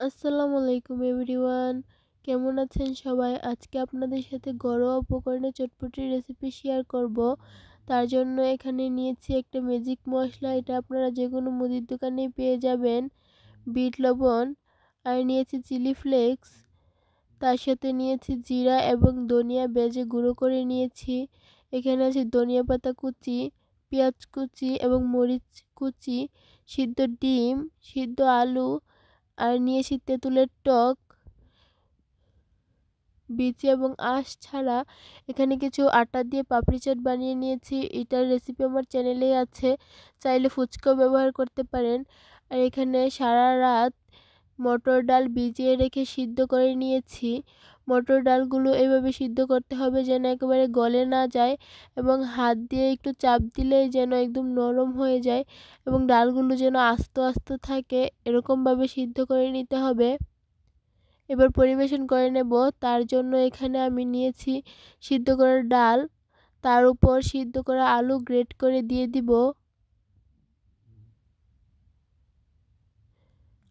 আসসালামু আলাইকুম এভরিওয়ান, কেমন আছেন সবাই? আজকে আপনাদের সাথে ঘরোয়া উপকরণে চটপটির রেসিপি শেয়ার করব। তার জন্য এখানে নিয়েছি একটা ম্যাজিক মশলা, এটা আপনারা যে কোনো মুদির দোকানেই পেয়ে যাবেন। বিট লবণ আর নিয়েছি চিলি ফ্লেক্স, তার সাথে নিয়েছি জিরা এবং ধনিয়া ভেজে গুঁড়ো করে নিয়েছি। এখানে আছে ধনিয়া পাতা কুচি, পেঁয়াজ কুচি এবং মরিচ কুচি, সিদ্ধ ডিম, সিদ্ধ আলু আর নিয়েছি তেঁতুলের টক, বিচি এবং আঁশ ছাড়া। এখানে কিছু আটা দিয়ে পাপড়ি চাট বানিয়ে নিয়েছি, এটার রেসিপি আমার চ্যানেলেই আছে, চাইলে ফুচকাও ব্যবহার করতে পারেন। আর এখানে সারা রাত মটর ডাল ভিজিয়ে রেখে সিদ্ধ করে নিয়েছি। মটর ডালগুলো এভাবে সিদ্ধ করতে হবে যেন একেবারে গলে না যায় এবং হাত দিয়ে একটু চাপ দিলেই যেন একদম নরম হয়ে যায় এবং ডালগুলো যেন আস্ত আস্ত থাকে, এরকমভাবে সিদ্ধ করে নিতে হবে। এবার পরিবেশন করে নেব। তার জন্য এখানে আমি নিয়েছি সিদ্ধ করা ডাল, তার উপর সিদ্ধ করা আলু গ্রেট করে দিয়ে দিব।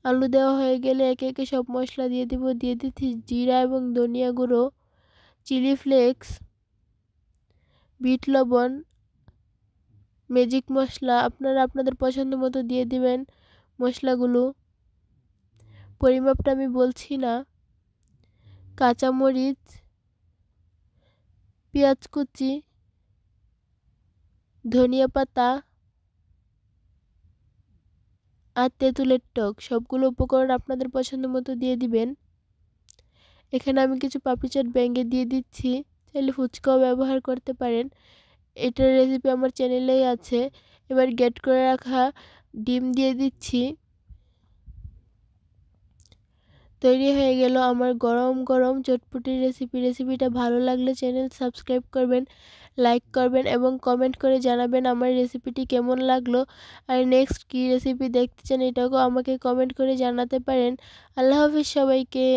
আলু দেওয়া হয়ে গেলে একে একে সব মশলা দিয়ে দিব। দিয়ে দিচ্ছি জিরা এবং ধনিয়া গুঁড়ো, চিলি ফ্লেক্স, বিট লবণ, ম্যাজিক মশলা, আপনারা আপনাদের পছন্দ মতো দিয়ে দিবেন মশলাগুলো। পরিমাপটা আমি বলছি না। কাঁচামরিচ, পেঁয়াজ কুচি, ধনিয়া পাতা আর তেঁতুলের টক, সবগুলো উপকরণ আপনাদের পছন্দ মতো দিয়ে দিবেন। এখানে আমি কিছু পাপড়ি চাট ভেঙে দিয়ে দিচ্ছি, চাইলে ফুচকাও ব্যবহার করতে পারেন। এটার রেসিপি আমার চ্যানেলেই আছে। এবার গ্রেট করে রাখা ডিম দিয়ে দিচ্ছি। তৈরি হয়ে গেল আমার গরম গরম চটপটির রেসিপি। রেসিপিটা ভালো লাগলে চ্যানেল সাবস্ক্রাইব করবেন, লাইক করবেন এবং কমেন্ট করে জানাবেন আমার রেসিপিটি কেমন লাগলো। আর নেক্সট কী রেসিপি দেখতে চান এটাও আমাকে কমেন্ট করে জানাতে পারেন। আল্লাহ হাফিজ সবাইকে।